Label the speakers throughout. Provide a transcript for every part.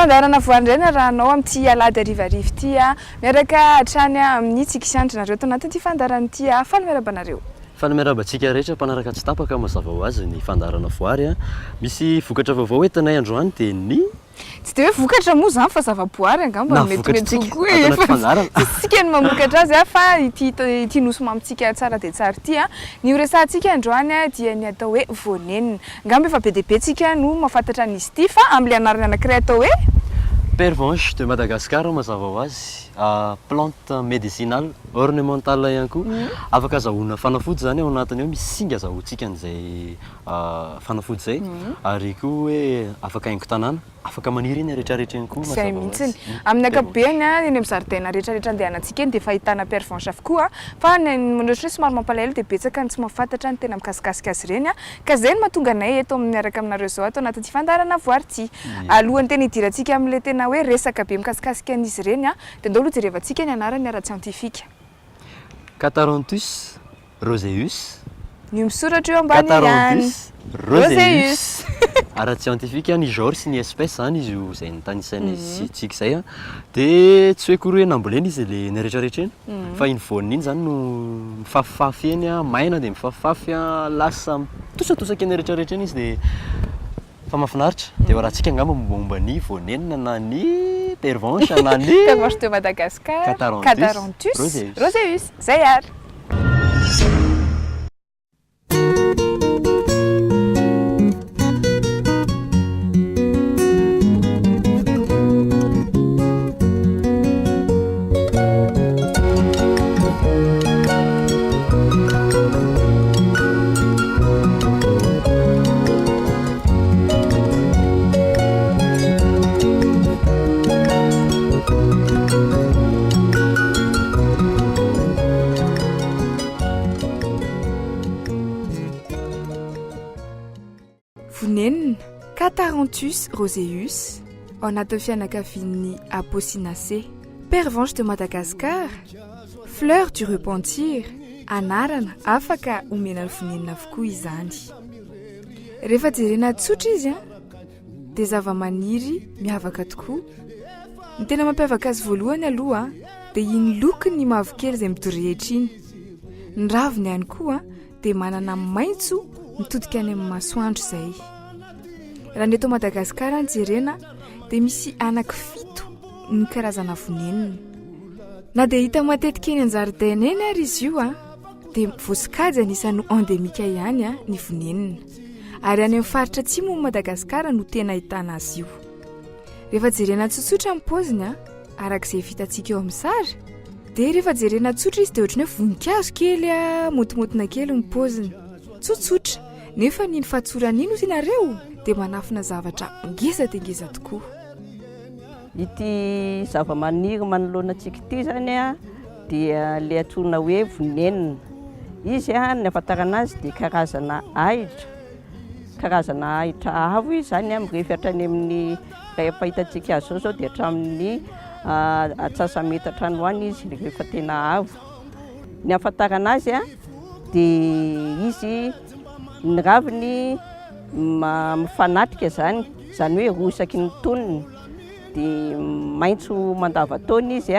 Speaker 1: fandarana voandraina raha anao amin'ity alady arivariva ity miaraka hatrany amin'ny tsikisandrinareo tao anatin'ity fandarana ity faly miarabanareo.
Speaker 2: Faly miarabantsika rehetra mpanaraka tsy tapaka mazava ho azy ny fandarana voary misy vokatra vaovao entinay androany dia ny
Speaker 1: tsy dia hoe vokatra moa zany fa zava-boary angamba metimety kokoa tsika ny mamokatra azy fa ity nosy mamitsika tsara dia tsara ity ny horesantsika androany dia ny atao hoe vonenina angamba efa be dia be tsika no mahafantatra an'izy ity fa amin'ny anarany anankiray atao hoe
Speaker 2: pervenche de Madagascar mazava ho azy plante médicinale ornementale ihany koa afaka azahoana fanafody zany ao anatiny ao misy singa azahoantsika an'izay fanafody zay ary koa hoe afaka haingo tanàna afaka maniry iny rehetrarehetra ihany koa
Speaker 1: zay mihitsiny amin'ny ankapobeny eny amin'ny zaridaina rehetrarehetra andehanantsika eny dia fahitana pervenche avokoa fa mandritra hoe somary mampalahelo dia betsaka ny tsy mahafantatra ny tena mikasikasika azy ireny ka zay no mahatonga anay eto miaraka aminareo zao atao anatin'ity fandarana voary ity alohan'ny tena hidirantsika amin'ilay tena hoe resaka be mikasikasika an'izy ireny dia ndao aloha jerevantsika ny anarany ara-tsiantifika
Speaker 2: Catharanthus roseus
Speaker 1: ny misoratra eo ambany ihany roseus
Speaker 2: ara-scientifique ny genre sy ny espèce zany izy io zay nitanisany tsika zay dia tsy hoe kory hoe nambolena izy le ny rehetrarehetra eny fa iny voniny iny zany no mifafifafy eny maina dia mifafifafy lasa mitosatosaka eny rehetrarehetra eny izy dia fa mahafinaritra dia raha tsika angamba momba ny vonenina na ny pervenche na ny
Speaker 1: pervenche de Madagascar Catharanthus roseus zay ary Vonenina Catharanthus roseus ao anatin'ny fianakavian'ny Apocynaceae, pervenche de Madagascar, fleur du repentir, anarana afaka omena vonenina avokoa izany. Rehefa jerena tsotra izy dia zava-maniry miavaka tokoa. Ny tena mampiavaka azy voalohany aloha dia iny lokony mavokely izay midorehitra iny. Ny raviny ihany koa dia manana maitso mitodika any amin'ny masoandro izay. Raha ny eto Madagasikara ny jerena dia misy anankifito ny karazana vonenina. Na dia hita matetika eny an-jaridaina eny ary izy io dia voasokajy anisan'ny endemika ihany ny vonenina. Ary any amin'ny faritra atsimo ny Madagasikara no tena ahitana azy io. Rehefa jerena tsotsotra ny paoziny arak'izay vitantsika eo amin'ny sary dia rehefa jerena tsotra izy dia ohatran'ny hoe voninkazo kely motomotina kely ny paoziny. Tsotsotra nefa ny fahatsorany ino ianareo dia manafina zavatra ngeza dia ngeza tokoa.
Speaker 3: Ity zava-maniry manoloana antsika ity zany dia le antsoina hoe vonenina. Izy ny ahafantarana azy dia karazana ahitra avo izy zany mirefy hatrany amin'ny rehefa hitantsika azy zao dia hatramin'ny atsasametatra any hoany izy rehefa tena avo. Ny ahafantarana azy dia izy ny raviny mifanatrika zany hoe rosaky ny tonony dia maitso mandavataona izy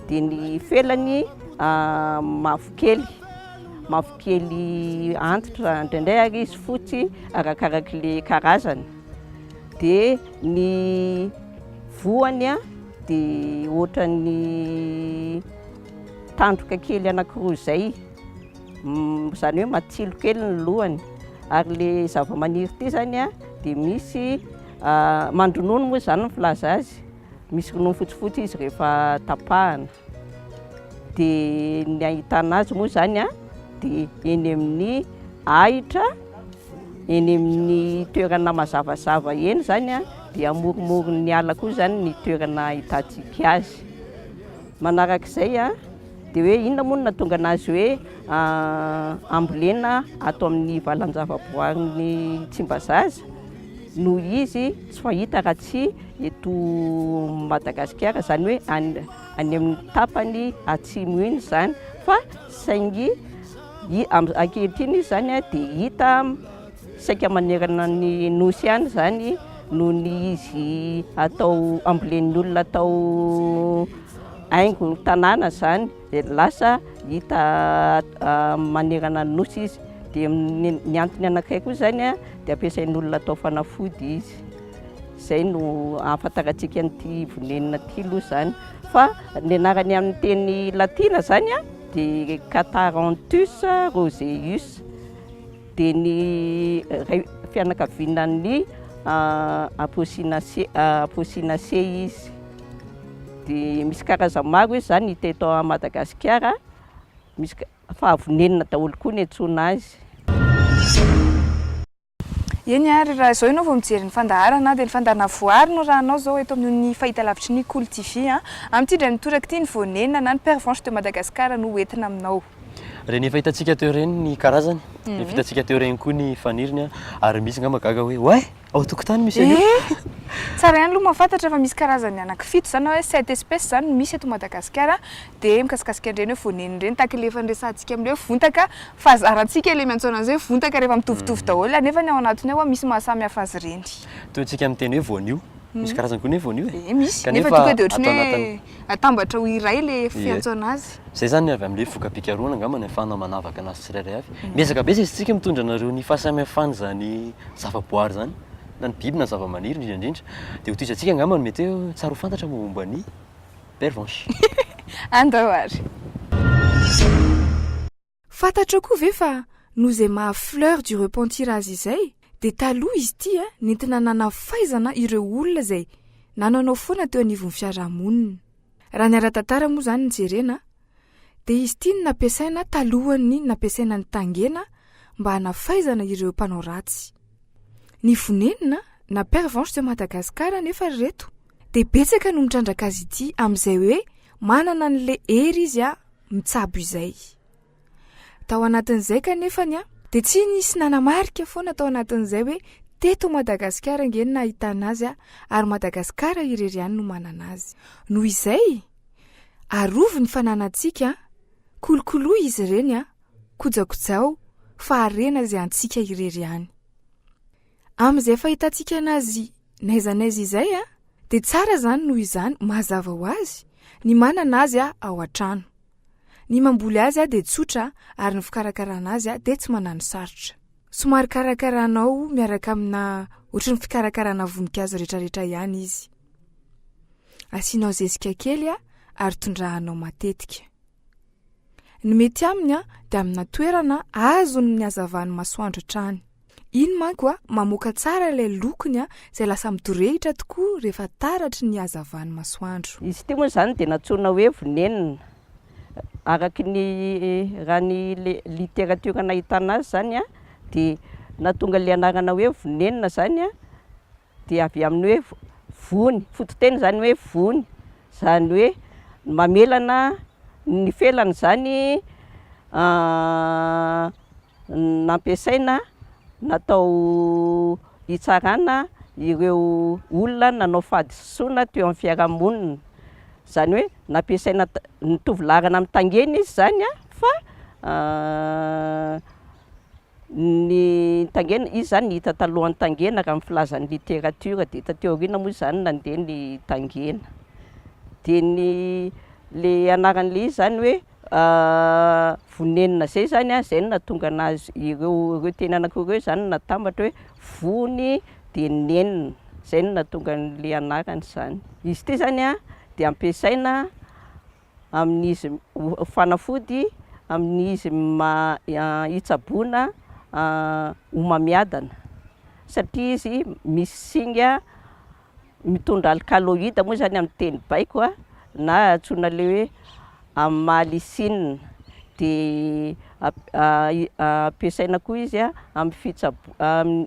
Speaker 3: dia ny felany mavokely antitra indraindray ary izy fotsy arakarak'le karazany. Dia ny voany dia ohatran'ny tandroka kely anankiroa zay, izany hoe matsilo kely ny lohany. Ary le zava-maniry ity zany dia misy mandronono moa zany ny filaza azy, misy ronono fotsifotsy izy rehefa tapahana. Dia ny ahitana azy moa zany dia eny amin'ny ahitra, eny amin'ny toerana mazavazava eny zany dia amoromoron'ny ala koa zany ny toerana ahitantsika azy. Manarak'izay dia hoe inona moa no nahatonga anazy hoe ambolena ato amin'ny valan-javaboarin'ny Tsimbazaza no izy tsy fahita raha tsy eto Madagasikara, izany hoe any amin'ny tapany atsimo iny zany, fa saingy ankehitriny izy zany dia hita saika manerana ny nosy ihany zany noho ny izy atao ambolen'ny olona atao haingo tanàna zany dia lasa hita manerana ny nosy izy. Dia ny antony anankiray koa zany a dia ampiasain'ny olona atao fanafody izy. Izay no ahafantarantsika an'ity vonenina ity aloha zany. Fa ny anarany amin'ny teny latina zany a dia Catharanthus roseus. Dia ny fianakavianan'ny Apocynaceae izy. Dia misy karazany maro izy zany hita eto Madagasikara. Misy fa vonenina daholo koa ny antsoina azy.
Speaker 1: Eny ary raha izao ianao vao mijery ny fandaharana dia ny fandaharana voahary no raha anao izao eto amin'ny fahitalavitry ny KOLO TV amin'ity indray nitoraka ity ny vonenina na ny pervenche de Madagasikara no entina aminao.
Speaker 2: Reny efa hitantsika teo ireny ny karazany, efa hitantsika teo ireny koa ny faniriny ary misy nga magaga hoe way ao tokotany misy io.
Speaker 1: Tsara ihany aloha mahafantatra fa misy karazany anankifito zany hoe 7 espèces zany misy eto Madagasikara dia mikasikasika ireny hoe vonenina ireny tahaka ilay efa niresantsika amin'ilay hoe vontaka fa zarantsika ilay miantsona an'izay vontaka rehefa mitovitovy daholo nefa ny ao anatiny ao misy mahasamy hafa azy ireny.
Speaker 2: Tointsika amin'ny teny hoe voanio. Misy karazany koa ny voanio e.
Speaker 1: Misy nefa tonga dia ohatrany hoe atambatra ho iray ilay fiantsona azy.
Speaker 2: Zay zany avy amin'ilay voka-pikaroana angambany ahafahana manavaka anazy tsirairay avy. Miezaka be izy tsika mitondra anareo ny fahasamihafany zany zavaboary zany na ny biby na zavamaniry indrindra dia ho toizantsika angambany mety hoe tsara ho fantatra momba ny pervenche.
Speaker 1: Andao ary. Fantatra koa ve fa noho izay maha fleur du repentir azy izay dia taloha izy ity nentina nanafaizana ireo olona izay nananao foana teo anivon'ny fiarahamonina. Raha ny ara-tantara moa zany nijerena dia izy ity no nampiasaina talohany nampiasaina ny tangena mba hanafaizana ireo mpanao ratsy. Ny vonenina na pervenche de Madagasikara nefa reto dia betsaka no mitrandraka azy ity amin'izay hoe manana n'ilay hery izy mitsabo izay. Tao anatin'izay kanefany dia tsy nisy nanamarika foana tao anatin'izay hoe teto Madagasikara ngeny nahitana azy ary Madagasikara irery ihany no manana azy. Noho izay arovy ny fananantsika kolokoloa izy ireny kojakojao fa harena izay antsika irery ihany. Amin'izay fahitantsika anazy n'aiza n'aiza izay dia tsara zany noho izany mazava ho azy ny manana azy ao an-trano. Ny mamboly azy dia tsotra ary ny fikarakarana azy dia tsy manano sarotra. Somary karakaranao miaraka amina ohatran'ny fikarakarana voninkazo rehetrarehetra ihany izy. Asianao zezika kely ary tondrahanao matetika. Ny mety aminy dia amina toerana azony ny hazavany masoandro hatrany. Iny manko mamoaka tsara ilay lokony izay lasa midorehitra tokoa rehefa taratry ny hazavany masoandro.
Speaker 3: Izy ity moa zany dia natsoina hoe vonenina. Araky ny raha ny literatura nahitana azy zany dia nahatonga ilay anarana hoe vonenina zany dia avy amin'ny hoe vony, fototeny zany hoe vony, zany hoe mamelana ny felana zany nampiasaina natao hitsarana ireo olona nanao fahadisoana teo amin'ny fiarahamonina. Zany hoe nampiasaina nitovilarana amin'ny tangena izy zany fa ny tangena izy zany hita talohan'ny tangena raha amin'ny filazan'ny literatura dia hita teo aoriana moa zany nandeha ny tangena. Dia le anaran'ilay izy zany hoe vonenina zay zany zay no nahatonga anazy ireo teny anankiroa zany natambatra hoe vony dia nenina, zay no nahatonga an'ilay anarany zany. Izy ity zany dia ampiasaina amin'izy fanafody amin'izy hitsaboana homamiadana satria izy misy singa mitondra alkaloïde moa zany amin'ny teny baiko na antsoina le hoe amalisinina. Dia ampiasaina koa izy amin'ny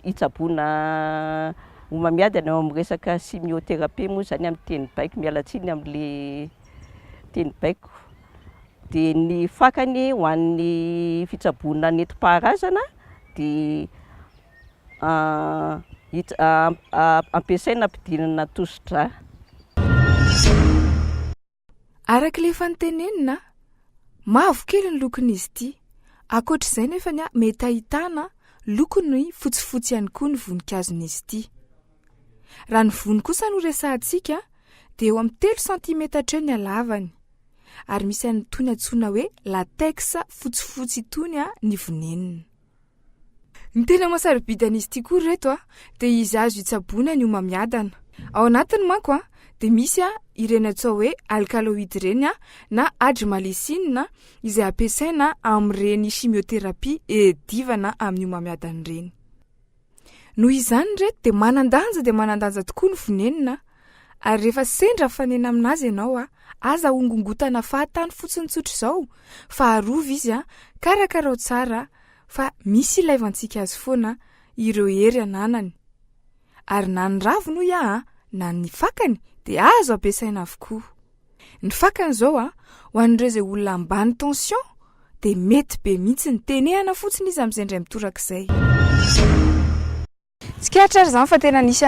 Speaker 3: hitsaboana homamiadana eo amin'ny resaka chimiothérapie moa zany amin'ny teny baiko, mialatsiny amin'le teny baiko. Dia ny fakany ho an'ny fitsaboana nentim-paharazana dia ampiasaina ampidinana tosi-drà.
Speaker 1: Arak'ilay efa nitenenina mavokely ny lokon'izy ity. Ankoatr'izay nefa mety ahitana lokony fotsifotsy ihany koa ny voninkazon'izy ity. raha ny vony kosa no resahantsika dia eo amin'ny 3 cm ny halavany ary misy anytony antsoina hoe latex fotsifotsy itony ny vonenina. Ny tena mahasarobidan'izy ity koa reto dia izy azo itsaboana ny homamiadana. Ao anatiny manko dia misy ireny atao hoe alkaloïdy ireny na adrimalisinina izay ampiasaina amin'ireny chimiothérapie edivana amin'ny homamiadana ireny. Noho izany reto dia manandanja tokoa ny vonenina ary rehefa sendra fanena aminazy ianao aza hongongotana fahatany fotsiny tsotra izao fa arova izy karakarao tsara fa misy ilaivantsika azy foana ireo hery ananany ary na ny raviny hoy na ny fakany dia azo ampiasaina avokoa. Ny fakany izao ho an'ireo izay olona ambany tension dia mety be mihitsy ny tenehana fotsiny izy amin'izay indray mitorak'izay. Tsikatra ary izany fa tena nisy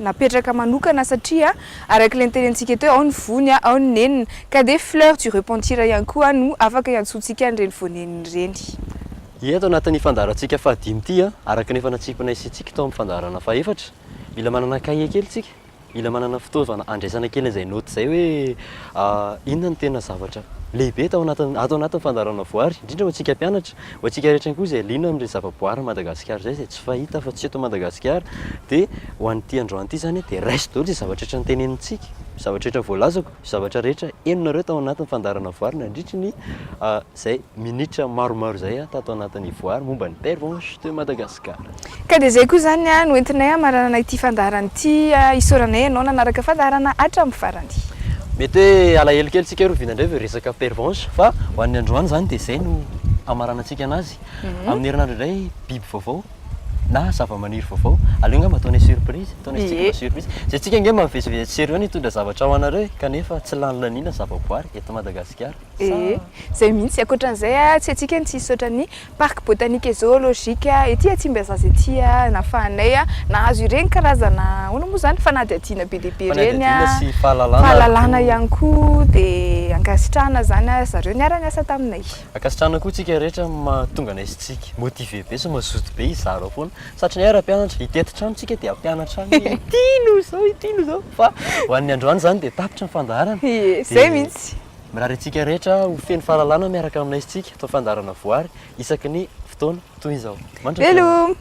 Speaker 1: napetraka manokana satria araka ilay tenentsika teo ao ny vony ao ny nenina ka dia fleur du repentir ihany koa no afaka iantsoantsika an'ireny vonenina ireny.
Speaker 2: Eto anatin'ny fandarantsika fahadimy ity araka nefa natsipana isitsika tao amin'ny fandarana faefatra, mila manana kahie kely tsika, mila manana fitaovana andraisana kely izay note izay hoe inona ny tena zavatra lehibe ato anatin'ny fandarana voary, indrindra ho antsika mpianatra, ho antsika rehetra koa izay liana amin'ireny zavaboary Madagasikara izay tsy fahita fa tsy eto Madagasikara, dia ho an'ity androany ity izany dia raiso daholo izay zavatra rehetra notenenintsika, zavatra rehetra voalazako, zavatra rehetra enonareo tao anatin'ny fandarana voary nandritra ny izay minitra maromaro izay tato anatin'ny voary momba ny pervenche de Madagasikara.
Speaker 1: Ka dia izay koa izany no entinay maranana ity fandarana ity isaoranay ianao nanaraka fandarana hatramin'ny farany.
Speaker 2: Mety hoe alahelo kely tsika ro vinandray ve resaka pervenche fa ho an'ny androany izany dia izay no amaranantsika anazy amin'ny herinandro indray biby vaovao na zava-maniry vaovao aleo nga ataonay surprise, ataonay tsika surprise zay tsika nge mavezivezy serio any hitondra zavatra ho anareo kanefa tsy lany lanina zavaboary eto Madagasikara.
Speaker 1: Zay mihitsy ankoatran'izay tsy antsika ny tsisy ohatran'ny parc botanique et zoologique ety Tsimbazaza ety nafahanay nahazo ireny karazana hono moa zany fanadihadiana be lehibe ireny fahalalana ihany koa dia ankasitrahana zany zareo niara-niasa taminay.
Speaker 2: Ankasitrahana koa tsika rehetra mahatonga anay isitsika motivé be sy mazoto be izareo foana satria ny ara-pianatra hitety trano tsika dia ampianatra itino zao fa ho an'ny androany zany dia tapitra ny fandarana.
Speaker 1: Zay mihitsy
Speaker 2: mirary antsika rehetra ho feno fahalalana miaraka aminay isitsika atao fandarana voary isaky ny fotoana toy izao.
Speaker 1: Velom!